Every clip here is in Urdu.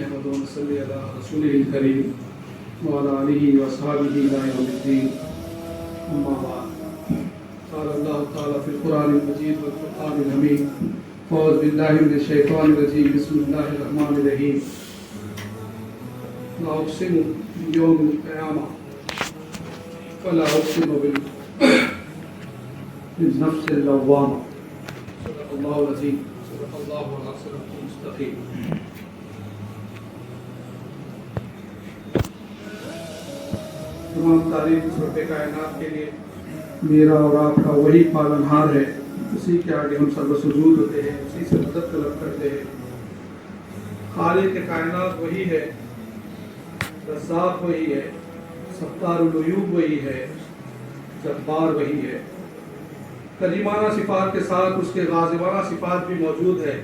نحمده ونصلي على رسوله الكريم وعلى آله وأصحابه إلى يوم الدين أما بعد قال الله تعالى في القرآن المجيد والفرقان الحميد أعوذ بالله من الشيطان الرجيم بسم الله الرحمن الرحيم لا أقسم بيوم القيامة ولا أقسم بالنفس اللوامة صدق الله العظيم صدق الله العظيم المستقيم. تمام تعریف اس رب کائنات کے لیے میرا اور آپ کا وہی پالنہار ہے، اسی کے آگے ہم سب سجود ہوتے ہیں، اسی سے مدد طلب کرتے ہیں. خالق کائنات وہی ہے، رزاق وہی ہے، ستار العیوب وہی ہے، جبار وہی ہے. کریمانہ صفات کے ساتھ اس کے غاضبانہ صفات بھی موجود ہے،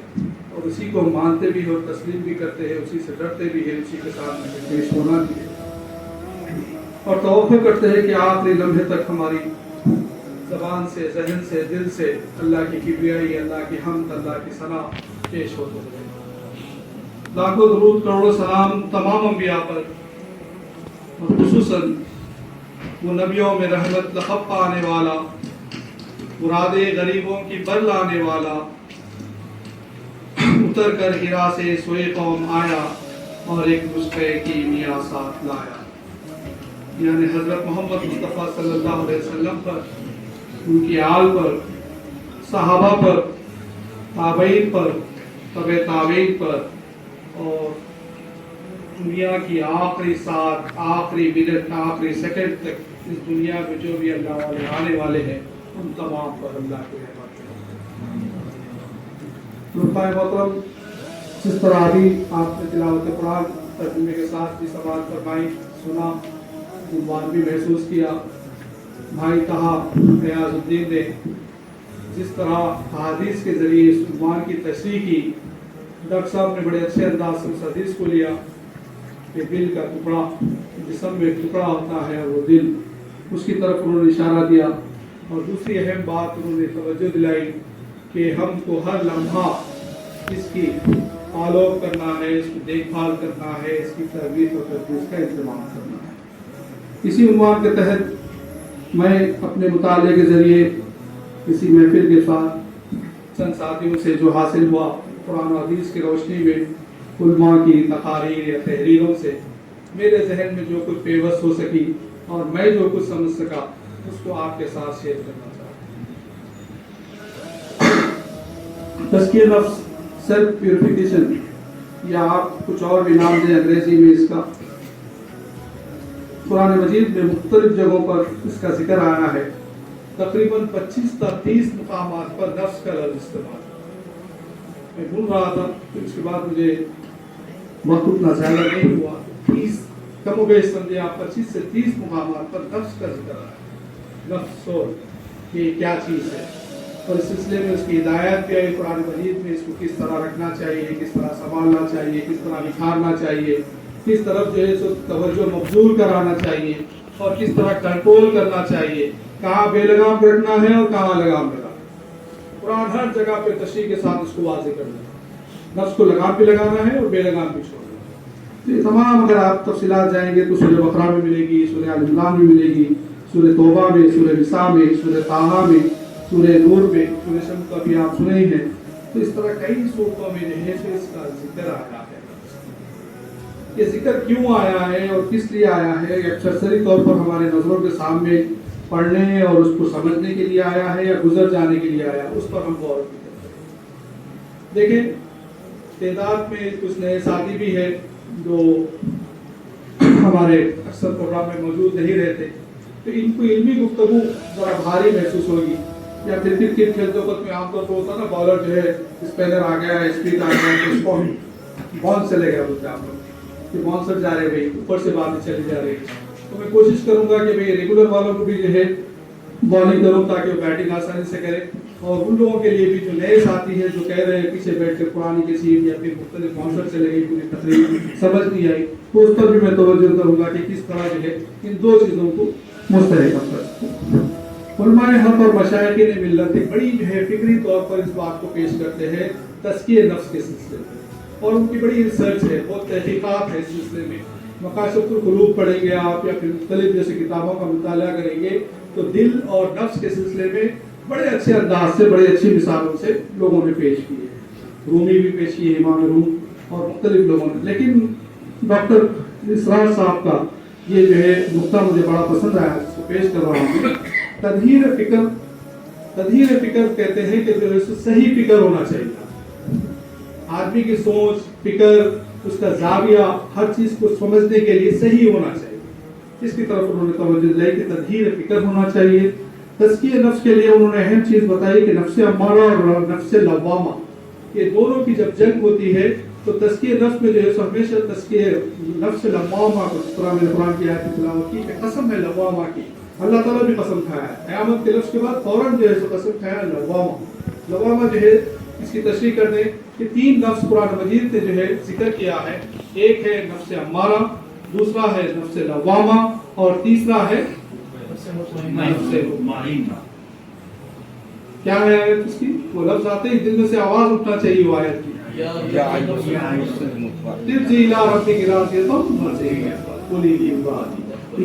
اور اسی کو مانتے بھی ہیں اور تسلیم بھی کرتے ہیں، اسی سے ڈرتے بھی ہیں، اسی کے ساتھ پیش ہونا بھی ہے، اور توقع کرتے ہیں کہ آخری لمحے تک ہماری زبان سے، ذہن سے، دل سے اللہ کی کبریائی، اللہ کی حمد، اللہ کی ثنا پیش ہوتے رہے. لاکھوں درود کروڑوں سلام تمام انبیاء پر، اور خصوصاً وہ نبیوں میں رحمت لقب پانے والا، مراد غریبوں کی بر لانے والا، اتر کر ہرا سے سوئے قوم آیا اور ایک نسخے کی میاں ساتھ لایا. یعنی حضرت محمد مصطفیٰ صلی اللہ علیہ وسلم پر، ان کی آل پر، صحابہ پر، تابعین پر، تبع تابعین پر، اور دنیا کی آخری ساتھ، آخری منٹ، آخری سیکنڈ تک اس دنیا میں جو بھی اللہ والے آنے والے ہیں ان تمام پر اللہ کی رحمت ہے. رفقائے محترم، جس طرح ابھی آپ نے تلاوت قرآن ترجمے کے ساتھ بھی سماعت فرمائی، سنا، عنوان بھی محسوس کیا، بھائی طہا ریاض الدین نے جس طرح احادیث کے ذریعے اس عنوان کی تشریح کی، ڈاکٹر صاحب نے بڑے اچھے انداز سے اس حدیث کو لیا کہ دل کا ٹکڑا، جسم میں ایک ٹکڑا ہوتا ہے وہ دل، اس کی طرف انہوں نے اشارہ دیا. اور دوسری اہم بات انہوں نے توجہ دلائی کہ ہم کو ہر لمحہ اس کی فالو کرنا ہے، اس کی دیکھ بھال کرنا ہے، اس کی تربیت اور تدریس کا اہتمام کرنا ہے. اسی عنوان کے تحت میں اپنے مطالعے کے ذریعے کسی محفل کے ساتھ چند ساتھیوں سے جو حاصل ہوا قرآن و حدیث کی روشنی میں، علماء کی تقاریر یا تحریروں سے میرے ذہن میں جو کچھ پیوست ہو سکی اور میں جو کچھ سمجھ سکا اس کو آپ کے ساتھ شیئر کرنا چاہتا ہوں. تزکیہ نفس، سیلف پیوریفیکیشن، یا آپ کچھ اور بھی نام دیں انگریزی میں اس کا، قرآن مجید میں مختلف جگہوں پر اس کا ذکر آیا ہے. تقریباً 25 تا 30 مقامات پر نفس کا لفظ استعمال. میں بھول رہا تھا تو اس کے بعد مجھے وقت اتنا زیادہ نہیں ہوا، 30 کم و بیش سمجھے آپ 25 سے 30 مقامات پر نفس کا ذکر آیا. نفس سول یہ کیا چیز ہے، اور اس سلسلے میں اس کی ہدایت بھی آئی قرآن مجید میں، اس کو کس طرح رکھنا چاہیے، کس طرح سنبھالنا چاہیے، کس طرح نکھارنا چاہیے، کس طرف جو ہے سو توجہ مبذول کرانا چاہیے، اور کس طرح کنٹرول کرنا چاہیے، کہاں بے لگام رکھنا ہے اور کہاں لگام لگانا. قرآن ہر جگہ پہ تشریح کے ساتھ اس کو واضح کر دیا، نفس کو لگام بھی لگانا ہے اور بے لگام بھی چھوڑنا ہے. یہ تمام اگر آپ تفصیلات جائیں گے تو سورہ بقرہ میں ملے گی، سورہ آل عمران میں ملے گی، سورہ توبہ میں، سورہ نساء میں، سورہ طٰہٰ میں، سورہ نور میں، سورہ شمس کا بھی آپ سنے ہی ہیں. تو اس طرح کئی صورتوں میں جو ہے اس کا ذکر آیا ہے. یہ ذکر کیوں آیا ہے اور کس لیے آیا ہے، یہ سرسری طور پر ہمارے نظروں کے سامنے پڑھنے اور اس کو سمجھنے کے لیے آیا ہے یا گزر جانے کے لیے آیا ہے، اس پر ہم غور کرتے ہیں. دیکھیں، تعداد میں کچھ نئے ساتھی بھی ہیں جو ہمارے اکثر پروگرام میں موجود نہیں رہتے، تو ان کو علمی گفتگو ذرا بھاری محسوس ہوگی. یا پھر کرکٹ کھیلتے وقت میں عام طور پر ہوتا ہے نا، بالر جو ہے اسپنر آ گیا ہے، اسپن آ گیا ہے، تو اس کو بال چلے گیا بولتے ہیں آپ لوگ کہ باؤنسر جا رہے بھائی، اوپر سے باتیں چلی جا رہی. تو میں کوشش کروں گا کہ بھائی ریگولر والوں کو بھی جو ہے بالنگ کروں تاکہ وہ بیٹنگ آسانی سے کرے، اور ان لوگوں کے لیے بھی جو نئے ساتھی ہیں جو کہہ رہے ہیں پیچھے بیٹھ کے پرانی کسی یا پھر مختلف باؤنسر چلے گئی، پوری تقریب سمجھ نہیں آئی، تو اس پر بھی میں توجہ کروں گا کہ کس طرح جو ہے ان دو چیزوں کو مستحکم کر سکوں. علماء حق اور مشائخین ملت ایک بڑی جو ہے فکری طور پر اس بات کو پیش کرتے ہیں تزکیہ نفس کے سلسلے میں. اور ان کی بڑی ریسرچ ہے، بہت تحقیقات ہے اس سلسلے میں. مقاصد القلوب پڑھیں گے آپ یا پھر مختلف جیسے کتابوں کا مطالعہ کریں گے تو دل اور نفس کے سلسلے میں بڑے اچھے انداز سے، بڑے اچھی مثالوں سے لوگوں نے پیش کی ہے. رومی بھی پیش کی ہے، امام روم اور مختلف لوگوں نے. لیکن ڈاکٹر اسرار صاحب کا یہ جو ہے نقطہ مجھے بڑا پسند آیا، اس کو پیش کر رہا ہوں. تدہیر فکر کہتے ہیں کہ جو ہے صحیح فکر ہونا چاہیے. آدمی کی سوچ، فکر، اس کا زاویہ ہر چیز کو سمجھنے کے لیے صحیح ہونا چاہیے. اس کی طرف انہوں نے توجہ دلائی کہ تدہیر فکر ہونا چاہیے. تزکیہ نفس کے لیے انہوں نے اہم چیز بتائی کہ نفس امارہ اور نفس لوامہ، یہ دونوں کی جب جنگ ہوتی ہے تو تزکیہ نفس میں جو ہے ہمیشہ تزکیہ نفس لوامہ کو، جس طرح میں نے قرآن کی آیت کی تلاوت کی کہ قسم ہے لوامہ کی، اللہ تعالیٰ بھی قسم کھایا ہے. قیامت کے لفظ کے بعد فوراً جو ہے سو قسم کھایا لوامہ. لوامہ جو ہے اس کی تشریح کر دیں کہ 3 لفظ قرآن مجید نے جو ہے ذکر کیا ہے. ایک ہے نفس امارہ، دوسرا ہے نفس لوامہ اور تیسرا ہے نفس مطمئنہ. کیا ہے آیت اس کی؟ وہ لفظ آتے ہی دل میں سے آواز اٹھنا چاہیے وہ آیت کی، ترجعی الی ربک راضیۃ مرضیہ قولی لی عبادی.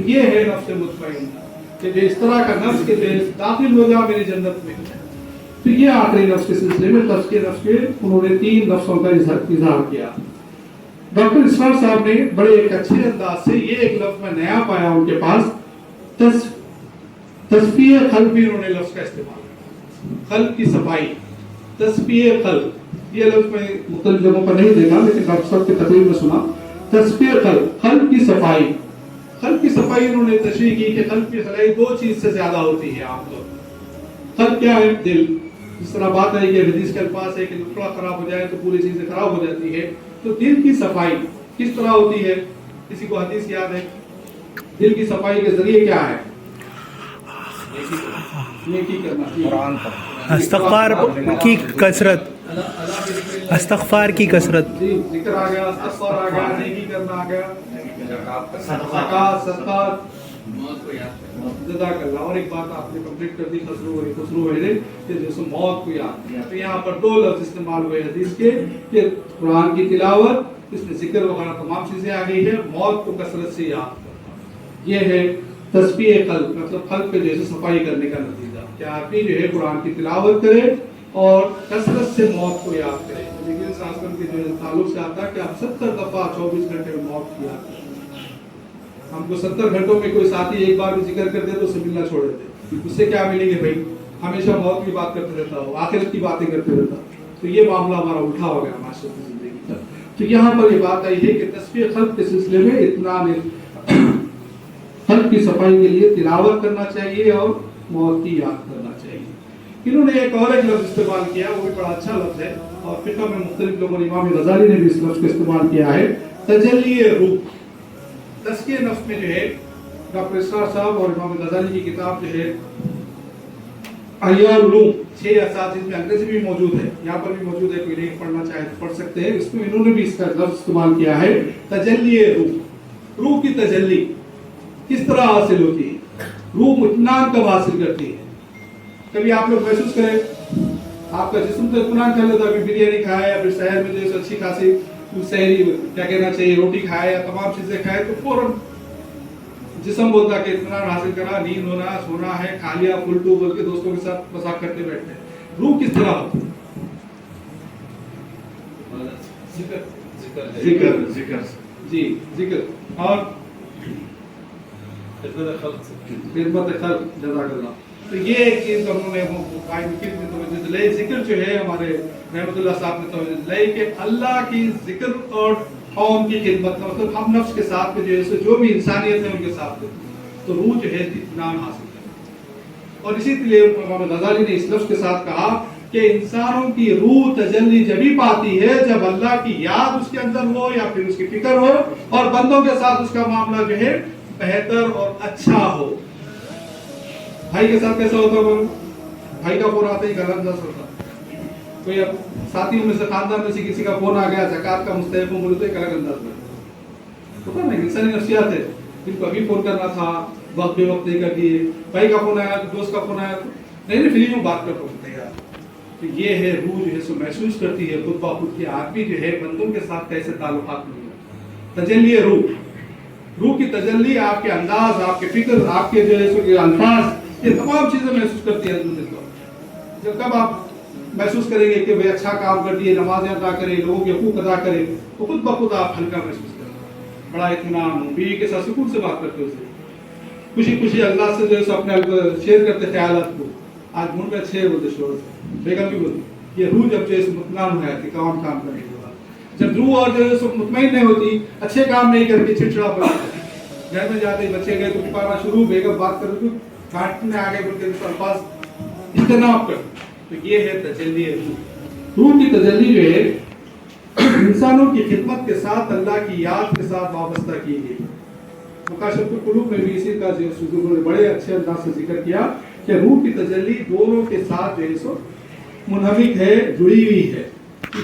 یہ ہے نفس مطمئنہ کہ جو اس طرح کا نفس کے جو داخل ہو جا میری جنت میں. تو یہ آخری نفس کے سلسلے میں تزکیہ نفس کے انہوں نے 3 نفسوں کا اظہار کیا. ڈاکٹر اسرار صاحب نے بڑے ایک اچھے انداز سے یہ ایک لفظ میں نیا پایا ان کے پاس، تصفیہ قلب بھی انہوں نے لفظ کا استعمال، قلب کی صفائی، تصفیہ قلب. یہ لفظ میں مختلف جگہوں پر نہیں دیکھا لیکن ڈاکٹر صاحب کی تقریر میں سنا. تصفیہ قلب، قلب کی صفائی. قلب کی صفائی انہوں نے تشریح کی کہ قلب کی صفائی 2 چیز سے زیادہ ہوتی ہے عام طور پر. قلب کیا ہے؟ دل. جس طرح بات ہے کہ حدیث کے الفاظ ہے کہ ٹکڑا خراب ہو جائے تو پوری چیزیں خراب ہو جاتی ہے. تو دل کی صفائی کس طرح ہوتی ہے؟ کسی کو حدیث یاد ہے؟ دل کی صفائی کے ذریعے کیا ہے؟ نیکی کرنا، استغفار کی کثرت، استغفار کی کثرت. جی ذکر آ گیا، استغفار آ گیا، نیکی کرنا آ گیا، زکات، صدقات، جزاک اللہ. اور ایک بات آپ نے کمپلیٹ کر دی، خسرو ہے کہ جس موت کو یاد کیا. تو یہاں پر 2 لفظ استعمال ہوئے حدیث کے کہ قرآن کی تلاوت، اس میں ذکر وغیرہ تمام چیزیں آ گئی ہے، موت کو کثرت سے یاد کرنا. یہ ہے تصفیہ قلب، مطلب قلب کے جیسے صفائی کرنے کا نتیجہ کہ آدمی جو ہے قرآن کی تلاوت کرے اور کثرت سے موت کو یاد کرے. لیکن ساسکن کے جو تعلق سے آتا ہے کہ آپ 70 دفعہ 24 گھنٹے میں موت کی یاد کریں. ہم کو 70 گھنٹوں میں کوئی ساتھی ایک بار بھی ذکر کر دے تو اسے ملنا چھوڑ دیتے. اس سے کیا ملیں گے بھائی؟ ہمیشہ موت کی بات کرتے رہتا ہو، آخرت کی باتیں کرتے رہتا. تو یہ معاملہ ہمارا الٹا ہو گیا معاشرت کی زندگی کا. تو یہاں پر یہ بات آئی ہے کہ تصفیہ قلب کے سلسلے میں اطمینان قلب کی صفائی کے لیے تلاوت کرنا چاہیے اور موت کی یاد کرنا چاہیے. انہوں نے ایک اور لفظ استعمال کیا، وہ بھی بڑا اچھا لفظ ہے اور فقہ میں مختلف لوگوں نے، امام غزالی نے بھی اس لفظ کو استعمال کیا ہے، تجلی روح. تزکیہ نفس میں جو ہے ڈاکٹر اسرار صاحب اور امام غزالی کی کتاب جو ہے احیاء العلوم 6 اساتذہ میں انگریزی بھی موجود ہے، یہاں پر بھی موجود ہے، کوئی نہیں پڑھنا چاہے تو پڑھ سکتے ہیں. اس میں انہوں نے بھی اس کا لفظ استعمال کیا ہے، تجلی روح. روح کی تجلی کس طرح حاصل ہوتی ہے؟ روح اطمینان کب حاصل کرتی ہے؟ کبھی آپ لوگ محسوس کریں آپ کا جسم تو اطمینان کر لیتا ہے، ابھی بریانی کھایا یا پھر شہر میں جو اچھی خاصی سحری کیا کہنا چاہیے روٹی کھائے یا تمام چیزیں کھائے تو فوراً جسم بولتا کہ اطمینان حاصل کرا، نیند ہونا، سونا ہے، کھا لیا پلٹو بول کے دوستوں کے ساتھ مذاق کرتے بیٹھتے ہیں. روح کس طرح ہوتی ہے؟ ذکر جی ذکر اور خدمت خلق، جزاک اللہ. تو یہ ایک چیز ہم نے توجہ دلائی. ذکر جو ہے ہمارے رحمت اللہ صاحب نے توجہ دلائی کہ اللہ کی ذکر اور قوم کی خدمت، مطلب ہم نفس کے ساتھ میں جو بھی انسانیت ہے ان کے ساتھ تو روح جو ہے اطمینان حاصل کرے. اور اسی لیے امام غزالی نے اس لفظ کے ساتھ کہا کہ انسانوں کی روح تجلی جبھی پاتی ہے جب اللہ کی یاد اس کے اندر ہو یا پھر اس کی فکر ہو اور بندوں کے ساتھ اس کا معاملہ جو ہے بہتر اور اچھا ہو. بھائی کے ساتھ کیسا ہوتا ہے؟ بھائی کا فون آتا ہی گھر انداز ہوتا. کوئی اب ساتھیوں میں سے خاندان میں سے کسی کا فون آ گیا زکات کا مستحق ہوں بولے تو ایک الگ انداز میں ہوتا نا. انسانی نفسیات ہے، جن کو ابھی فون کرنا تھا وقت بے وقت نہیں کر دیے. بھائی کا فون آیا، دوست کا فون آیا تو نہیں فری ہوں بات کرتا ہوں یار. تو یہ ہے روح جو ہے سو محسوس کرتی ہے خود بخود کہ آدمی جو ہے بندوں کے ساتھ کیسے تعلقات نہیں ہے. تجلی روح کی تجلی آپ کے انداز، آپ کے فکر، آپ کے جو ہے سو الفاظ، یہ تمام چیزیں محسوس کرتی ہے اندر سے. جب کب آپ محسوس کریں گے کہ بھائی اچھا کام کر دیے، نمازیں ادا کرے، لوگوں کے حقوق ادا کرے، تو خود بخود آپ ہلکا محسوس کریں، بڑا اطمینان ہو، بیوی کے ساتھ سکون سے بات کرتے ہو، خوشی خوشی اللہ سے جو ہے سو اپنے شیئر کرتے خیالات کو. آج من میں اچھے ہوتے شور سے بیگم بھی بولتی، یہ روح جب جو ہے سو مطمئن ہو جاتی کام کرنے کے بعد. جب روح اور جو ہے سو مطمئن نہیں ہوتی، اچھے کام نہیں کرتی، چڑچڑا پڑ گھر میں جاتے ہی بچے گئے تو پکارنا شروع، بیگم بات کر رہی کاٹنے آگے بول کے الفاظ اجتناب کر. تو یہ ہے تجلی روح کی تجلی جو ہے انسانوں کی خدمت کے ساتھ اللہ کی یاد کے ساتھ وابستہ کی گئی. مکاشفۃ القلوب میں بھی اسی کا جو حضور نے بڑے اچھے انداز سے ذکر کیا کہ روح کی تجلی دونوں کے ساتھ جو ہے سو منہمک ہے، جڑی ہوئی ہے.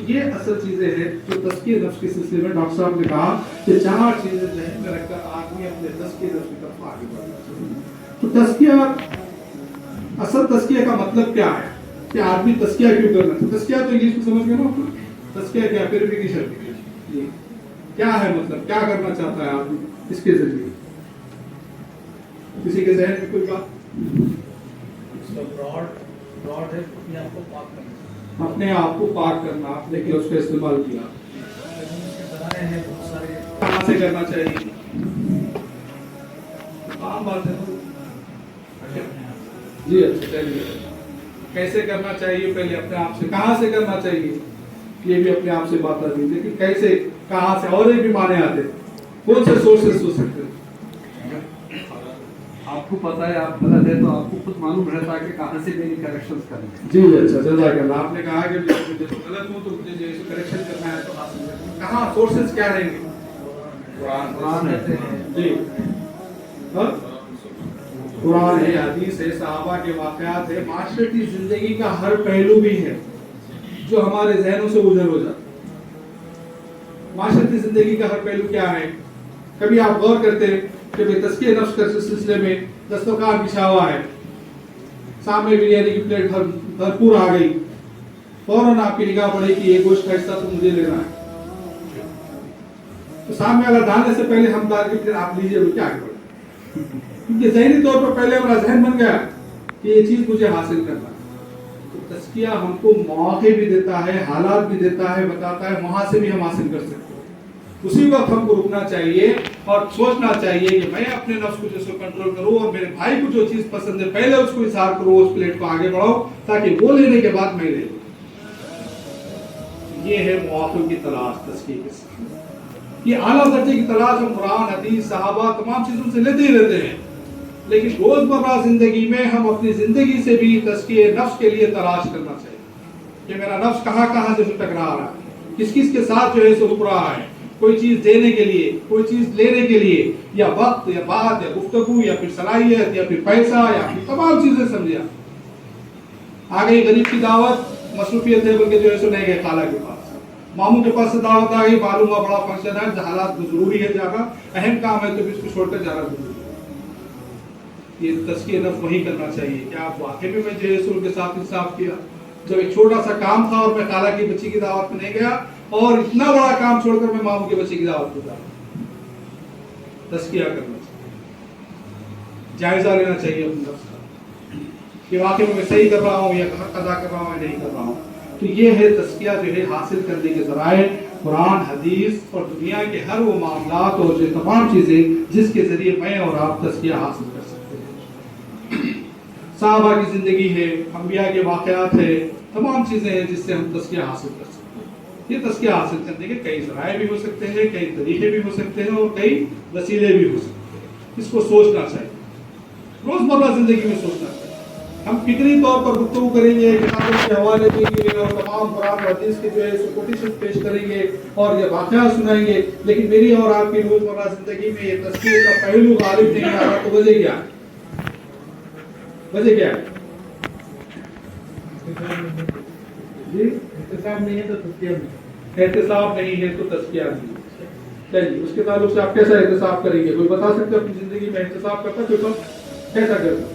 یہ اصل چیزیں ہیں جو تزکیہ نفس کے سلسلے میں ڈاکٹر صاحب نے کہا کہ 4 چیزیں ذہن میں رکھ کر آدمی اپنے تزکیہ نفس کی طرف آگے بڑھنا چاہیے. تو تزکیہ، اصل تزکیہ کا مطلب کیا ہے کہ آدمی تزکیہ کیوں کرنا چاہیے؟ تزکیہ تو انگلش میں سمجھ گئے نا، تزکیہ کیا پیوریفیکیشن جی کیا ہے، مطلب کیا کرنا چاہتا ہے آدمی اس کے ذریعے؟ کسی کے ذہن میں کوئی بات؟ براڈ ہے اپنے آپ کو پاک کرنا، اپنے آپ کو پاک کرنا. آپ نے اس کا استعمال کیا، ہیں بہت سارے کہاں سے کرنا چاہیے؟ عام بات ہے جی. اچھا چلیے، کیسے کرنا چاہیے؟ پہلے اپنے آپ سے. کہاں سے کرنا چاہیے یہ بھی اپنے آپ سے بات آ دیجیے کہ کیسے، کہاں سے، اور یہ بھی معنی آتے کون سے سورسز ہو سکتے ہیں. آپ کو پتا ہے آپ غلط ہے تو آپ کو خود معلوم رہتا ہے کہ کہاں سے میری کریکشنز کرنی ہے. جی اچھا جزاک اللہ. آپ نے کہا کہ جب غلط ہوں تو مجھے جو ہے کریکشن کرنا ہے تو حاصل کرنا. کہاں سورسز کیا رہیں گے؟ قرآن ہے، جی قرآن ہے، حدیث ہے، صحابہ کے واقعات ہے، معاشرتی زندگی کا ہر پہلو بھی ہے جو ہمارے ذہنوں سے گزر ہو جاتا. معاشرتی زندگی کا ہر پہلو کیا ہے؟ کبھی آپ غور کرتے ہیں کہ تزکیہ نفس کے سلسلے میں دسترخوان بچھا ہوا ہے، سامنے بریانی کی پلیٹ بھرپور آ گئی، فوراً آپ کی نگاہ پڑے کہ یہ گوشت کا حصہ تو مجھے لینا ہے. تو سامنے اگر ڈالنے سے پہلے ہم ڈال کے پھر آپ لیجیے، وہ کیا کریں؟ کیونکہ ذہنی طور پر پہلے ہمارا ذہن بن گیا کہ یہ چیز مجھے حاصل کرنا ہے. تو تزکیہ ہم کو مواقع بھی دیتا ہے، حالات بھی دیتا ہے، بتاتا ہے وہاں سے بھی ہم حاصل کر سکتے ہیں. اسی وقت ہم کو رکنا چاہیے اور سوچنا چاہیے کہ میں اپنے نفس کو جس کو کنٹرول کروں اور میرے بھائی کو جو چیز پسند ہے پہلے اس کو اظہار کروں، اس پلیٹ کو آگے بڑھاؤ تاکہ وہ لینے کے بعد میں لے لوں. یہ ہے مواقع کی تلاش تزکیہ کے ساتھ. یہ اعلیٰ درجے کی تلاش ہم قرآن، حدیث، صحابہ تمام چیزوں سے لیتے ہی رہتے ہیں، لیکن روزمرہ زندگی میں ہم اپنی زندگی سے بھی تزکیہ نفس کے لیے تلاش کرنا چاہیے کہ میرا نفس کہاں کہاں سے ٹکرا رہا ہے، کس کس کے ساتھ جو ہے سو رک رہا ہے. کوئی چیز دینے کے لیے، کوئی چیز لینے کے لیے، یا وقت یا بات یا گفتگو یا پھر صلاحیت یا پھر پیسہ یا پھر تمام چیزیں سمجھا. آ گئی غریب کی دعوت، مصروفیت ہے بلکہ جو ہے سو نہیں گئے خالہ کے پاس، ماموں کے پاس سے دعوت آ گئی، معلوم ہوا بڑا فنکشن ہے، حالات ضروری ہے جانا، اہم کام ہے تو بھی اس کو چھوڑ کر جانا ضروری ہے. یہ تزکیہ نفس وہی کرنا چاہیے کہ آپ واقعی میں جو ہے سو ان کے ساتھ انصاف کیا. جب ایک چھوٹا سا کام تھا اور میں خالہ کی بچی کی دعوت میں نہیں گیا اور اتنا بڑا کام چھوڑ کر میں ماموں کے بچے کی دعوت کو جا رہا ہوں. تزکیہ کرنا چاہیے، جائزہ لینا چاہیے اپنے نفس کا کہ واقعی میں صحیح کر رہا ہوں یا حق ادا کر رہا ہوں یا نہیں کر رہا ہوں. تو یہ ہے تزکیہ جو ہے حاصل کرنے کے ذرائع قرآن، حدیث اور دنیا کے ہر وہ معاملات اور جو تمام چیزیں جس کے ذریعے میں اور آپ تزکیہ حاصل کر سکتے ہیں. صحابہ کی زندگی ہے، انبیاء کے واقعات ہے، تمام چیزیں ہیں جس سے ہم تزکیہ حاصل کر سکتے ہیں. یہ تزکیہ حاصل کرنے کے کئی ذرائع بھی ہو سکتے ہیں، کئی طریقے بھی ہو سکتے ہیں اور کئی وسیلے بھی ہو سکتے ہیں. اس کو سوچنا چاہیے، روزمرہ زندگی میں سوچنا چاہیے. ہم فکری طور پر گفتگو کریں گے، کتابوں کے حوالے دیں گے اور تمام قرآن و حدیث کے جو ہے کوٹیشن پیش کریں گے اور یہ واقعات سنائیں گے، لیکن میری اور آپ کی روزمرہ زندگی میں یہ تزکیہ کا پہلو غالب نہیں آ رہا. تو وجہ کیا ہے؟ وجہ کیا ہے؟ جی احتساب نہیں ہے تو تزکیہ نہیں. احتساب نہیں ہے تو تزکیہ نہیں. چلیے اس کے تعلق سے آپ کیسا احتساب کریں گے؟ کوئی بتا سکتے اپنی زندگی میں احتساب کرتا کوئی کیسا کرتا؟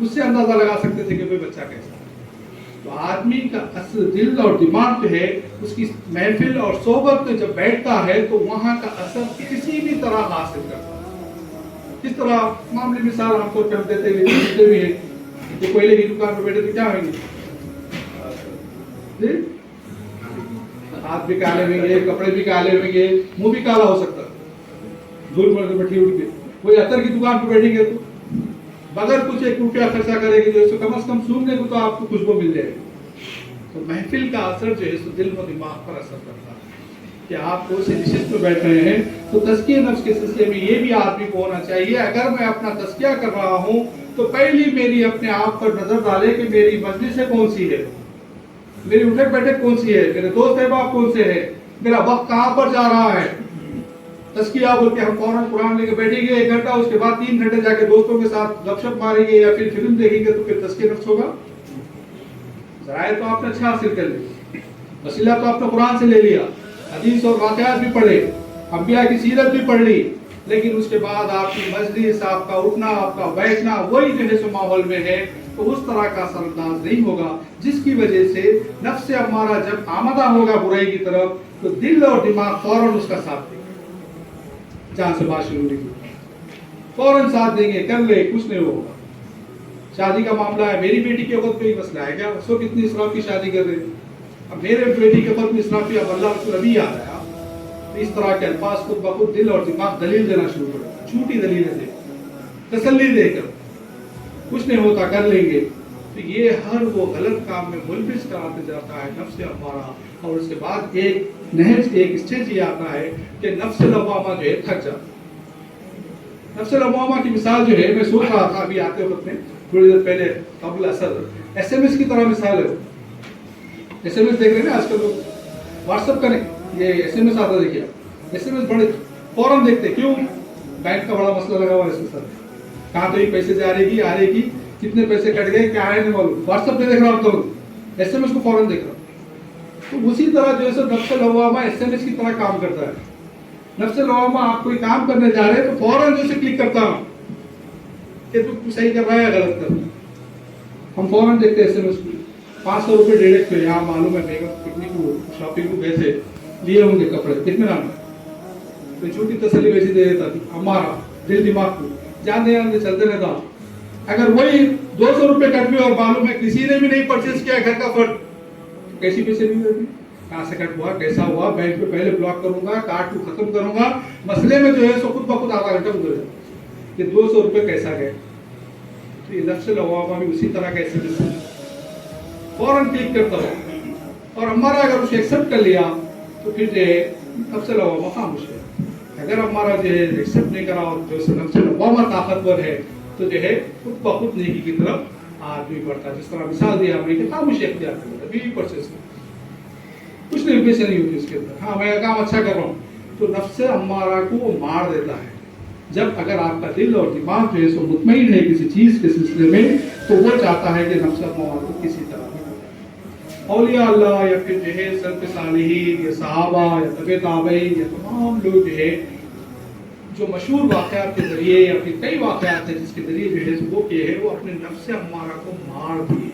اس سے اندازہ لگا سکتے تھے کہ بھائی بچہ کیسا ہے. تو آدمی کا اصل دل اور دماغ جو ہے اس کی محفل اور صحبت میں جب بیٹھتا ہے تو وہاں کا اثر کسی بھی طرح حاصل کرتا ہے. کس طرح معمولی مثال ہم کو کر دیتے بھی ہیں کہ کوئلے کی دکان پہ بیٹھے تو کیا ہوئیں گے؟ ہاتھ بھی کالے ہوئیں گے, کپڑے بھی کالے ہوئیں گے, منہ بھی کالا ہو سکتا ہے دھول مر کے بیٹھی اٹھ کے. کوئی عطر کی دکان پہ بیٹھیں گے تو بغیر کچھ 1 روپیہ خرچہ کرے گی جو ہے کم از کم سونگنے کو تو آپ کو خوشبو مل جائے گی. تو محفل کا اثر جو ہے دل و دماغ پر اثر کرتا ہے کہ آپ کو نشست میں بیٹھ رہے ہیں. تو تزکیہ نفس کے سلسلے میں یہ بھی آدمی کو ہونا چاہیے, اگر میں اپنا تزکیہ کر رہا ہوں تو پہلی میری اپنے آپ پر نظر ڈالے کہ میری مجلس کون سی ہے, میری اٹھک بیٹھک کون سی ہے, میرے دوست احباب کون سے ہیں, میرا وقت کہاں پر جا رہا ہے. تزکیہ بول کے ہم فوراً قرآن لے کے بیٹھیں گے 1 گھنٹہ, اس کے بعد 3 گھنٹے جا کے دوستوں کے ساتھ گپ شپ ماریں گے یا پھر فلم دیکھیں گے, تو پھر تزکیہ نفس ہوگا. ذرائع تو آپ نے اچھا حاصل کر لیا, وسیلہ تو آپ نے قرآن سے لے لیا, حدیث اور واقعات بھی پڑھے, انبیاء کی سیرت بھی پڑھ لی, لیکن اس کے بعد آپ کی مجلس, آپ کا اٹھنا, آپ کا بیٹھنا وہی جو ہے سو ماحول میں ہے, تو اس طرح کا اثر انداز نہیں ہوگا, جس کی وجہ سے نفس امارہ جب آمدہ ہوگا برائی کی طرف تو دل اور دماغ فوراً اس کا ساتھ دیں گے. جہاں سے بات شروع ہوئی فوراً ساتھ دیں گے, کر لے کچھ نہیں ہوگا. شادی کا معاملہ ہے, میری بیٹی کے وقت کوئی مسئلہ ہے کیا, اس کو کتنی اسراف کی شادی کر رہے ہیں, اب میرے بیٹی کے وقت میں اسراف کی, اب اللہ رسول ابھی یاد آیا. تو اس طرح کے الفاظ خود بخود دل اور دماغ دلیل دینا شروع کر دیتا, جھوٹی دلیلیں دے, تسلی دے کر کچھ نہیں ہوتا کر لیں گے. تو یہ ہر وہ غلط کام میں ملبس کراتے جاتا ہے نفس امارہ, اور اس کے بعد ایک نہج, ایک اسٹیج یہ آتا ہے کہ نفس لوامہ جو ہے تھک جاتا. نفس لوامہ کی مثال جو ہے, میں سوچ رہا تھا ابھی آتے وقت میں تھوڑی دیر پہلے قبل اثر, SMS کی طرح مثال ہے. SMS دیکھ رہے ہیں نا آج کل لوگ, واٹس ایپ کریں, یہ SMS آتا دیکھیے, SMS بڑے فوراً دیکھتے, کیوں, بینک کا بڑا مسئلہ لگا ہوا ہے اس کے ساتھ, کہاں تو یہ پیسے سے آ رہے گی, کتنے پیسے کٹ گئے, کیا ہے نہیں معلوم, واٹس ایپ پہ دیکھ رہا ہوں تو SMS کو فوراً دیکھ رہا ہوں. تو اسی طرح جو ہے نفس لوامہ SMS کی طرح کام کرتا ہے. نفس لوامہ آپ کوئی کام کرنے جا رہے ہیں تو فوراً جو سے کلک کرتا ہوں کہ تو صحیح کر رہا ہے یا غلط کر رہا ہے. ہم فوراً دیکھتے ہیں SMS کو, 500 روپے ڈائریکٹ پہ, یہاں معلوم ہے میک اپ پکنک کو شاپنگ کو گئے تھے, لیے ہوں گے کپڑے, کتنے نام ہے, تو چھوٹی تسلی ویسی دے دیتا تھی. ہمارا دل دماغ کو جانتے چلتے رہتا. اگر وہی 200 روپے کٹ ہوئے اور معلوم ہے کسی نے بھی نہیں پرچیز کیا گھر کا فرد, کیسی پیسے نہیں ہوتی, کہاں سے کٹ ہوا, کیسا ہوا, بینک پہ پہلے بلاک کروں گا, کارڈ کو ختم کروں گا, مسئلے میں جو ہے سو خود بخود آدھا گھنٹہ گزر جائے کہ 200 روپے کیسا گئے. تو یہ نفس لوامہ بھی اسی طرح کا SMS فوراً کلک کرتا ہوں, اور ہمارا اگر اسے ایکسپٹ کر لیا تو پھر جو ہے نفس لوامہ خاموش ہے. اگر ہمارا جو ہے ایکسپٹ نہیں کرا اور جو نفس لوامہ طاقتور ہے تو جو ہے خود بخود نیکی کی طرف آدمی بڑھتا ہے. جس طرح مثال دیا ہم نے کہ خاموشی اختیار کرتا ہے, بیوی پرچیز کچھ نہیں, پیسے نہیں ہوتے اس کے اندر, ہاں میں کام اچھا کر رہا ہوں, تو نفس امارہ کو وہ مار دیتا ہے. جب اگر آپ کا دل اور دماغ جو ہے سو مطمئن ہے کسی چیز کے سلسلے میں, تو وہ چاہتا ہے کہ نفس امارہ کو کسی طرح اولیاء اللہ یا پھر جو ہے سلف صالحین یا صحابہ یا تبع تابعین یا تمام لوگ جو ہے جو مشہور واقعات کے ذریعے یا پھر کئی واقعات ہیں جس کے ذریعے جو ہے وہ کیا ہے, وہ اپنے نفس امارہ کو مار دیے,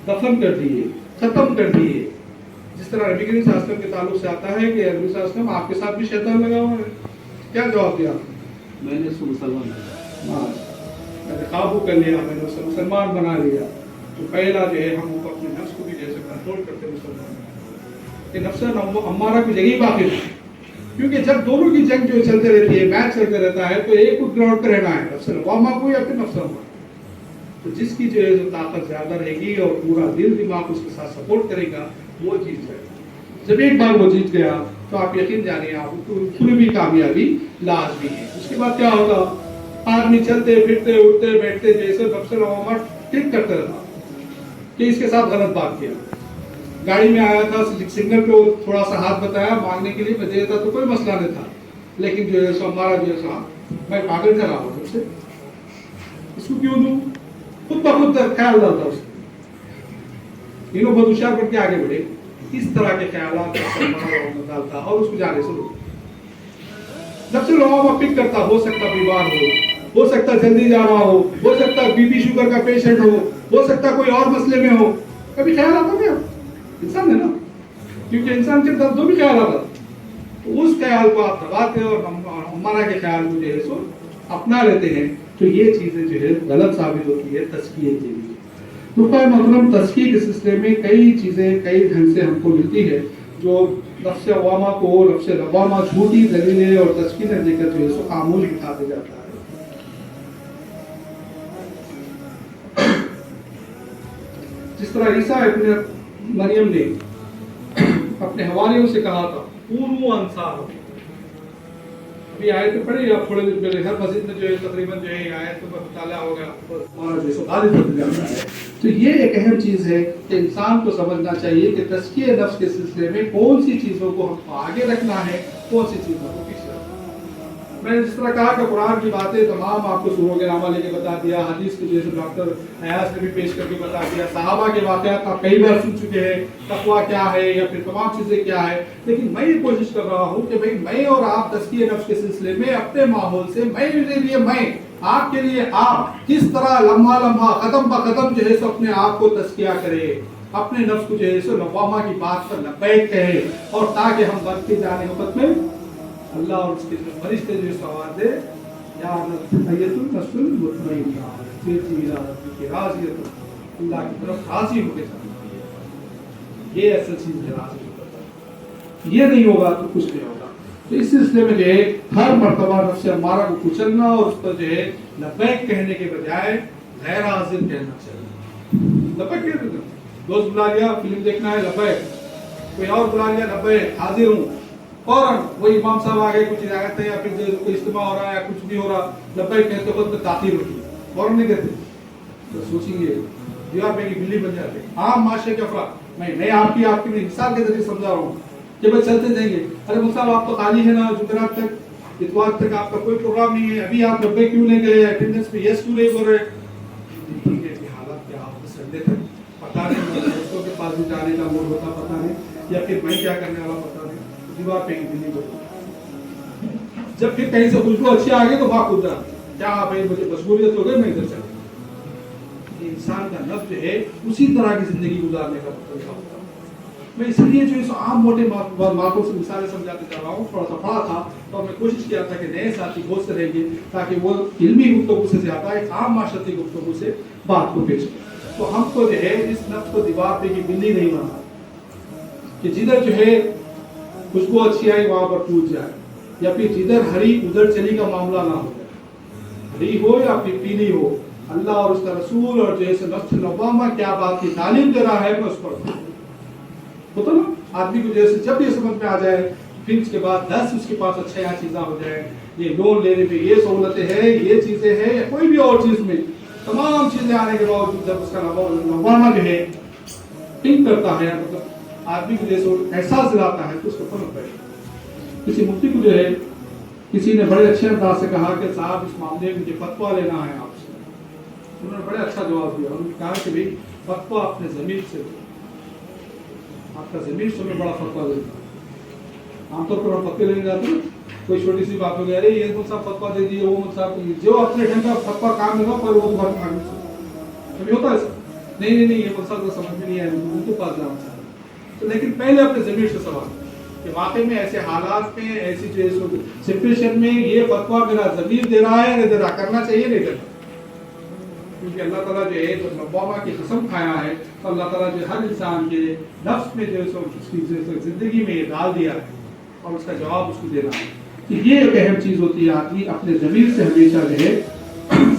دفن کر دیے, ختم کر دیے. جس طرح نبی کریم صلی اللہ علیہ وسلم کے تعلق سے آتا ہے کہ نبی صلی اللہ علیہ وسلم آپ کے ساتھ بھی شیطان لگا ہوا ہے. کیا جواب دیا آپ نے؟ میں نے اس کو مسلمان بنایا, میں نے قابو کر لیا, میں نے اسے مسلمان بنا لیا. تو پہلا جو ہے ہم اپنے نفس کو بھی جیسے کنٹرول کرتے مسلمان کہ نفس امارہ کی جگہ باقی ہے, کیونکہ جب دونوں کی جنگ جو چلتے رہتی ہے, میچ چلتے رہتا ہے, تو ایک کو گراؤنڈ پہ رہنا ہے, نفس لوامہ کو یا پھر نفس امارہ. تو جس کی جو ہے طاقت زیادہ رہے گی اور پورا دل دماغ اس کے ساتھ سپورٹ کرے گا وہ جیت جائے گا. جب ایک بار وہ جیت گیا تو آپ یقین جانیے آپ کو پوری بھی کامیابی لازمی ہے. اس کے بعد کیا ہوگا, آدمی چلتے پھرتے اٹھتے بیٹھتے جیسے نفس لوامہ ٹک کرتے رہتا کہ اس کے ساتھ غلط بات کیا. گاڑی میں آیا تھا, سگنل پہ تھوڑا سا ہاتھ بتایا مانگنے کے لیے, میں دے دیتا تو کوئی مسئلہ نہیں تھا, لیکن جو ہے سو ہمارا جو ہے سو میں پاگل چلا ہوں جب سے, اس کو کیوں دوں, خود بخود خیال ڈالتا اس کو, تینوں بہت ہوشیار بن کے آگے بڑھے. اس طرح کے خیالات ڈالتا اور اس کو جانے سے روکتا. نفس لوامہ پک کرتا, ہو سکتا بیمار ہو, ہو سکتا ہے جلدی جا رہا ہو سکتا ہے بی پی شوگر کا پیشنٹ ہو سکتا ہے کوئی اور مسئلے میں ہو. کبھی خیال آتا کیا؟ انسان ہے نا، کیونکہ انسان کے دردوں بھی خیال آتا، تو اس خیال کو آپ دباتے اور ہمارا کے خیال کو جو ہے سو اپنا لیتے ہیں، تو یہ چیزیں جو ہے غلط ثابت ہوتی ہے تزکیے کے لیے. نقطۂ محترم، تزکیے کے سلسلے میں کئی چیزیں کئی ڈھنگ سے ہم کو ملتی ہے جو نفس عوامہ کو نفس لوامہ جھوٹی دلیلیں اور تسکینیں دے کر جو ہے سو خاموش بٹھاتے جاتا ہے. جس طرح عیسیٰ ابن مریم نے اپنے حواریوں سے کہا تھا قولوا انصار، ابھی آیت پڑھی آپ تھوڑے دن پہلے، ہر مسجد میں جو ہے تقریباً جو ہے آیت کا مطالعہ ہو گیا اور جو ہے غالب ہوتا جاتا ہے. تو یہ ایک اہم چیز ہے کہ انسان کو سمجھنا چاہیے کہ تزکیہ نفس کے سلسلے میں کون سی چیزوں کو ہم کو آگے رکھنا ہے، کون سی چیزوں کو پیچھے رکھنا ہے. میں نے جس طرح کہا کہ قرآن کی باتیں تمام آپ کو سوروں کے نامہ لے کے بتا دیا، حدیث کے جیسے ڈاکٹر ایاز نے بھی پیش کر کے بتا دیا، صحابہ کے واقعات آپ کئی بار سن چکے ہیں، تقویٰ کیا ہے یا پھر تمام چیزیں کیا ہے. لیکن میں یہ کوشش کر رہا ہوں کہ بھئی میں اور آپ تزکیہ نفس کے سلسلے میں اپنے ماحول سے میرے لیے میں آپ کے لیے آپ کس طرح لمحہ لمحہ قدم بہ قدم جو ہے سو اپنے آپ کو تزکیہ کرے، اپنے نفس کو جو ہے سو لوامہ کی بات پر لبیک کہے، اور تاکہ ہم وقت کے جانے وقت میں اللہ اور اس کے فرشتے جو سوال دے یا ایت النفس المطمئنہ ترجعی الی ربک راضیۃ، اللہ کی طرف راضی ہو کے چلنا. یہ اصل چیز ہے، راضی ہو کر، یہ نہیں ہوگا تو کچھ نہیں ہوگا. تو اس سلسلے میں جو ہے ہر مرتبہ نفس امارہ کو کچلنا اور اس پر جو ہے لبیک کہنے کے بجائے غیر حاضر کہنا چاہیے. لبیک کہہ دیتے ہیں، دوست بلا لیا فلم دیکھنا ہے لبیک، کوئی اور بلا لیا لبیک حاضر ہوں، فوراً وہی امام صاحب آگے کچھ ہدایت ہے یا پھر کوئی اجتماع ہو رہا ہے یا کچھ بھی ہو رہا، لبیک کہتے وقت تاخیر ہوتی ہے، فوراً نہیں کہتے. تو سوچیں گے دیوار پہ کی بلی بن جاتے. عام معاشرے کے افراد، میں آپ کی نہیں مثال کے ذریعے سمجھا رہا ہوں کہ بس چلتے جائیں گے، ارے مصعب آپ تو خالی ہے نا، جمعرات تک اتوار تک آپ کا کوئی پروگرام نہیں ہے، ابھی آپ لبیک کیوں نہیں گئے، اٹینڈنس پہ یس کیوں نہیں بول رہے. ٹھیک ہے کہ حالات کیا آپ سنڈے تک پتا نہیں، دوستوں کے پاس بھی جانے کا موڈ ہوتا پتا نہیں، یا پھر میں کیا کرنے والا پتا نہیں، دیوار پہ کی بلی بن. جب پھر کہیں سے خوشبو اچھی آ گئی تو بھاگ کود رہا، کیا بھائی مجھے مشغولیت ہو گئی میں ادھر چلا. انسان کا نفس جو ہے اسی طرح کی زندگی گزارنے کا طریقہ ہوتا ہے. میں اس لیے جو اس عام موٹے باتوں سے مثالیں سمجھاتے جا رہا ہوں، تھوڑا سا پڑھا تھا تو میں کوشش کیا تھا کہ نئے ساتھی بہت سے رہیں گے تاکہ وہ علمی گفتگو سے زیادہ ایک عام معاشرتی گفتگو سے بات کو پیش کریں. تو ہم کو جو ہے اس نفس کو دیوار پہ کی بلی نہیں بنا کہ جدھر جو ہے خوشبو اچھی آئی وہاں پر ٹوٹ جائے، یا پھر جدھر ہری ادھر چلی کا معاملہ نہ ہو جائے. ہری ہو یا پھر پیلی ہو، اللہ اور اس کا رسول اور جیسے نفس لوامہ کیا بات کی تعلیم دے رہا ہے میں اس پر ہوتا نا. آدمی کو جیسے جب یہ سمجھ میں آ جائے پھر اس کے بعد 10 اس کے پاس اچھا چیزیں ہو جائے، یہ لون لینے میں یہ سہولتیں ہیں، یہ چیزیں ہیں، یا کوئی بھی اور چیز میں تمام چیزیں آنے کے باوجود جب اس کا لوامہ جو ہے ٹنک کرتا ہے، مطلب آدمی کو جیسے احساس دلاتا ہے تو اس کو فرق پڑے. کسی مفتی کو جو ہے کسی نے بڑے اچھے انداز سے کہا کہ صاحب اس معاملے میں مجھے فتویٰ لینا ہے آپ سے. انہوں نے بڑے اچھا جواب دیا، انہوں نے کہا کہ بھائی فتویٰ اپنے ضمیر سے دو، آپ کا ضمیر سے میں بڑا فتویٰ دیتا ہوں. عام طور پر ہم فتوے لینے جاتے ہیں، کوئی چھوٹی سی بات ہو گئی، ارے یہ مجھ فتویٰ دے دیے، وہ مجھ جو اپنے ڈھنگ کا فتویٰ کام ہوگا پر وہ بات مانگنے سے کبھی ہوتا ہے ایسا. نہیں یہ مقصد سمجھ میں نہیں آیا، ان کو پاس جانا چاہتا. تو لیکن پہلے اپنے ضمیر سے سوال کہ واقعی میں ایسے حالات میں ایسی سچویشن میں یہ فتویٰ میرا ضمیر دے رہا ہے، نہیں کرنا چاہیے نہیں کرنا. کیونکہ اللہ تعالیٰ جو ہے جب لوامہ کی قسم کھایا ہے تو اللہ تعالیٰ جو ہر انسان کے نفس میں جو ہے اس کی زندگی میں یہ ڈال دیا ہے اور اس کا جواب اس کو دینا ہے. کہ یہ ایک اہم چیز ہوتی ہے، آدمی اپنے ضمیر سے ہمیشہ جو ہے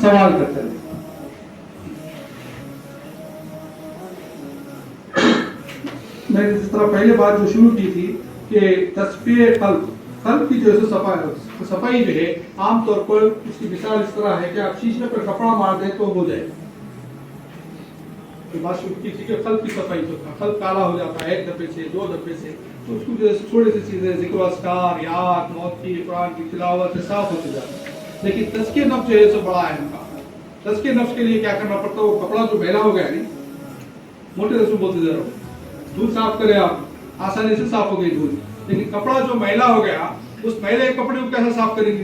سوال کرتا ہے. میں نے جس طرح پہلے بات جو شروع کی تھی کہ تصفیہ قلب کی جو ہے صفائی جو ہے عام طور پر اس کی مثال اس طرح ہے کہ آپ شیشے پر کپڑا مار دیں تو ہو جائے. بات شروع کی تھی کہ قلب کی صفائی جو ہے، قلب کالا ہو جاتا ہے 1 دفعے سے 2 دفعے سے، تو اس کو جو ہے چھوٹی سی چیزیں ذکر و اذکار، یاد، موت کی، قرآن کی تلاوت سے صاف ہوتے جاتا ہے. لیکن تزکیہ نفس جو ہے سو بڑا اہم کام ہے. تزکیہ نفس کے لیے کیا کرنا پڑتا ہے؟ وہ کپڑا جو میلا ہو گیا نہیں، موٹے رسم بولتے جا رہا ہوں، دودھ صاف کرے آپ آسانی سے صاف ہو گئی دودھ، لیکن کپڑا جو میلا ہو گیا اس میلے کپڑے کو کیسے صاف کریں گے؟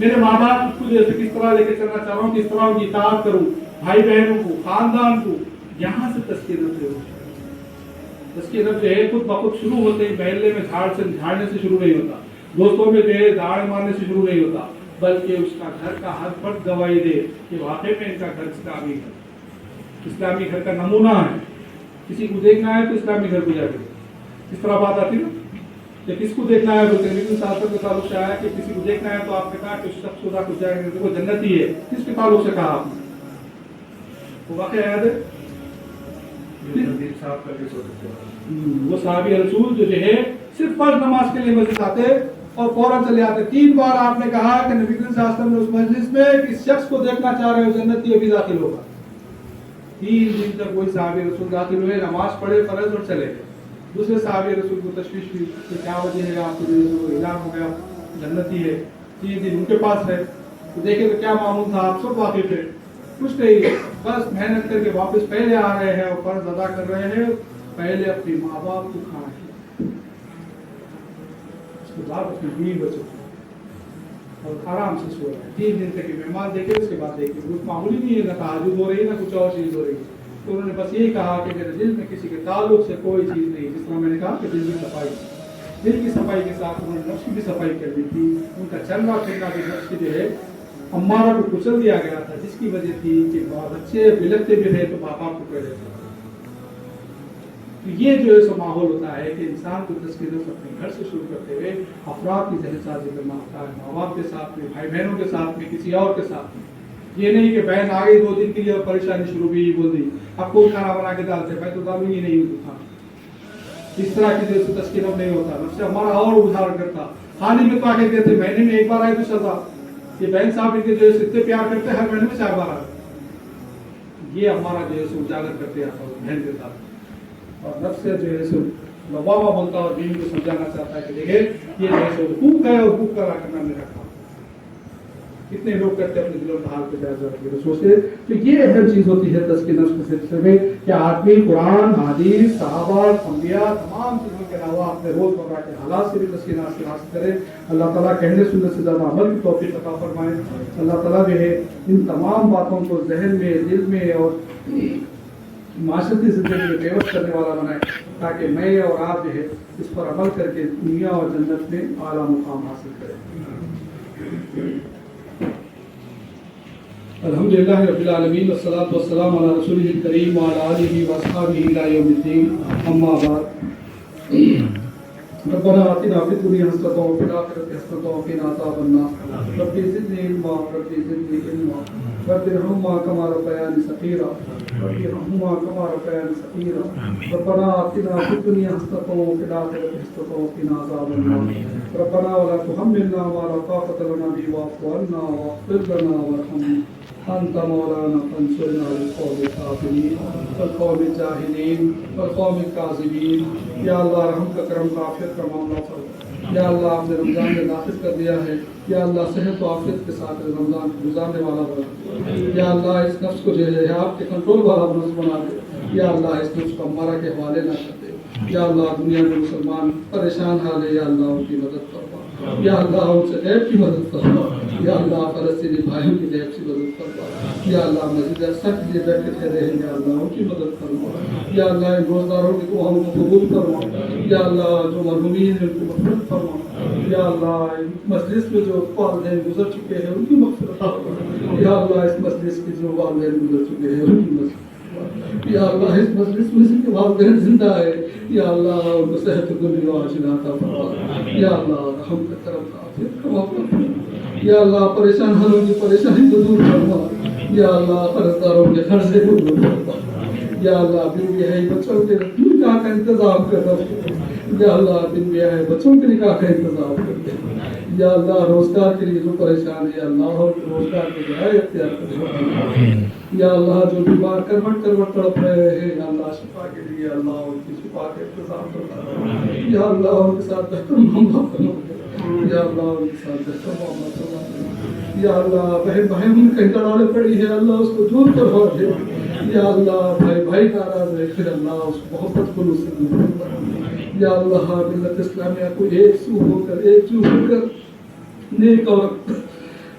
میرے ماں باپ کو جیسے کس طرح لے کے چلنا چاہ رہا ہوں، کس طرح ان کی اطاعت کروں، بھائی بہنوں کو، خاندان کو، یہاں سے تزکیہ نفس ہو. تزکیہ نفس جو ہے خود بخود شروع ہوتے ہی محلے میں جھاڑنے سے شروع نہیں ہوتا، دوستوں میں جو ہے داڑ مارنے سے شروع نہیں ہوتا، بلکہ اس کا گھر کا ہر فرد گواہی دے کہ واقعی میں ان کا گھر اسلامی ہے، اسلامی گھر کا نمونہ ہے. کسی کو دیکھنا ہے تو اسلامی گھر کو جا کے اس طرح بات آتی نا کہ کس کو دیکھنا ہے، بلکہ نبی صلی اللہ علیہ وسلم کے تعلق سے آیا کہ کسی کو دیکھنا ہے تو آپ نے کہا کہ اس شخص کو جائے گا وہ جنتی ہے. کس کے تعلق سے کہا آپ نے؟ وہ واقعہ یاد ہے؟ وہ صحابی رسول جو ہے صرف فرض نماز کے لیے مسجد آتے اور فوراً چلے آتے. 3 بار آپ نے کہا کہ نبی صلی اللہ علیہ وسلم نے اس مجلس میں اس شخص کو دیکھنا چاہ رہے ہو جنتی ابھی داخل ہوگا. 3 دن تک وہی صحابی رسول داخل ہوئے، نماز پڑھے فرض اور چلے گئے. دوسرے صحابی رسول کو تشویش ہوئی کہ کیا وجہ ہے، آپ کو اعلان ہو گیا جنتی ہے، 3 دن ان کے پاس ہے. تو دیکھیں تو کیا معمول تھا، آپ سب واقف ہے. کچھ نہیں، بس محنت کر کے واپس پہلے آ رہے ہیں اور فرض ادا کر رہے ہیں. پہلے اپنے ماں باپ کو کھانا کھلایا، اس کے بعد اپنی بیوی بچوں کو، اور آرام سے سو رہے ہیں. 3 دن تک مہمان دیکھے، اس کے بعد دیکھے کچھ معمولی نہیں ہے، نہ تہجد ہو رہی ہے نہ کچھ اور چیز ہو رہی ہے. تو انہوں نے بس یہی کہا کہ میرے دل میں کسی کے تعلق سے کوئی چیز نہیں. جس طرح میں نے کہا کہ دل کی صفائی، دل کی صفائی کے ساتھ انہوں نے نفس کی بھی صفائی کر دی تھی. ان کا چلنا پھرنا بھی نفس کی جو ہے امارہ کو کچل دیا گیا تھا، جس کی وجہ تھی کہ بچے بلکتے بھی رہے تو باپ کو پڑے تھے. تو یہ جو ہے سو ماحول ہوتا ہے کہ انسان کو تزکیہ نفس اپنے گھر سے شروع کرتے ہوئے افراد کی ذہن سازی کرنا ہوتا ہے، ماں باپ کے ساتھ میں، بھائی بہنوں کے ساتھ میں، کسی اور کے ساتھ میں. یہ نہیں کہ بہن آ گئی 2 دن کے لیے اور پریشانی شروع ہوئی، بول دی اب کوئی کھانا بنا کے ڈالتے، میں تو ڈالوں گی نہیں کھانا. اس طرح کی جو تزکیہ نفس نہیں ہوتا. نفس ہمارا اور ادھار کرتا، خالی میں تو آ کے کہتے مہینے میں 1 بار آئے تو سزا. یہ بہن صاحب ان کے جو ہے اتنے پیار کرتے ہر مہینے میں 4 بار آئے. یہ ہمارا جو ہے سو اجاگر کرتے ہیں بہن کے ساتھ. اور نفس جو ہے سو لوامہ بولتا اور دین کو سمجھانا چاہتا ہے کہ دیکھیں یہ جو ہے سو حقوق ہے اور حقوق کا ادا کرنا میرا کام. کتنے لوگ کرتے ہیں اپنے دلوں کا حال پہ جائزہ رکھتے سوچتے. تو یہ اہم چیز ہوتی ہے تزکیہ نفس کے سلسلے میں کہ آدمی قرآن، حدیث، صحابہ، انبیاء تمام چیزوں کے علاوہ اپنے روزمرہ کے حالات سے بھی تزکیہ نفس کی حاصل کرے. اللہ تعالیٰ کہنے سننے سے زیادہ عمل کی توفیق عطا فرمائے. اللہ تعالیٰ جو ہے ان تمام باتوں کو ذہن میں، دل میں اور معاشرتی زندگی میں پیوست کرنے والا بنائے تاکہ میں اور آپ جو ہے اس پر عمل کر کے دنیا اور جنت میں اعلیٰ مقام حاصل کریں. الحمدللہ رب العالمین والصلاة والسلام علی رسولہ الکریم وعلی آلہ واصحابہ الی یوم الدین. اما بعد، ربنا آتنا فی الدنیا حسنۃ وفی الآخرۃ حسنۃ وقنا عذاب النار. رب زدنی علما رب زدنی علما رب ارحمہما کما ربیانی صغیرا رب ارحمہما کما ربیانی صغیرا. ربنا آتنا فی الدنیا حسنۃ وفی الآخرۃ حسنۃ وقنا عذاب النار. ربنا ولا تحملنا ما لا طاقة لنا به واعف عنا واغفر لنا وارحمنا أنت مولانا فانصرنا على القوم الكافرين والقوم الجاهلين والقوم الكاذبين. یا اللہ رحم کا کرم کا عافیت کا معاملہ فرما. یا اللہ آپ نے رمضان میں داخل کر دیا ہے، یا اللہ صحت و عافیت کے ساتھ رمضان کو گزارنے والا بنا. یا اللہ اس نفس کو جو ہے آپ کے کنٹرول والا نفس بنا دے. یا اللہ اس نفس کو ہمارا کے حوالے نہ کر دے. یا اللہ دنیا میں مسلمان پریشان حال ہے، یا اللہ ان کی مدد فرما. یا اللہ ان سے غیب کی مدد فرما. یا اللہ فلسطینی بھائیوں کی غیب سے مدد فرما. یا اللہ مسجد اقصی کے لیے بیٹھ کے ٹھہرے ہیں، یا اللہ ان کی مدد فرما. یا اللہ ان روزداروں کی دعاؤں کو قبول فرما. یا اللہ جو مرحومین ہیں ان کو مغفرت فرما. یا اللہ مجلس میں جو والدین گزر چکے ہیں ان کی مغفرت فرما. یا اللہ اس مجلس کے جو والدین گزر چکے ہیں ان کی مغفرت. یا اللہ اس مجلس میں جن کے والدین زندہ ہے، یا اللہ ان کو صحت دنیا و آخرت عطا فرما. یا اللہ رحم کا کرم کا عافیت کا موقع فرما. یا اللہ پریشان حالوں کی پریشانی کو دور فرما. یا اللہ قرض داروں کے قرضے کو دور فرما. یا اللہ بن بیاہی بچوں کے نکاح کا انتظام کر دے. یا اللہ بن بیاہی بچوں کے نکاح کا انتظام کر دے. یا اللہ روزگار کے لیے جو پریشان ہے، یا اللہ روزگار کے رائے اختیار کر. یا اللہ جو بیمار کروٹ تڑپ رہے ہیں، یا اللہ شفا کے لیے اللہ ان کی شفا کا انتظام کرنا. یا اللہ ان کے ساتھ بہتر معاملہ کرنا. یا اللہ ان کے ساتھ بہتر معاملہ کرنا. یا اللہ بہن بہن میں کہیں لڑائی پڑی ہے، اللہ اس کو دور کروا دے. یا اللہ بھائی بھائی ناراض ہے، پھر اللہ اس کو محبت کو سے دور کرنا. یا اللہ ملت اسلامیہ کو ایک سو ہو کر ایک جو ہو کر نیک اور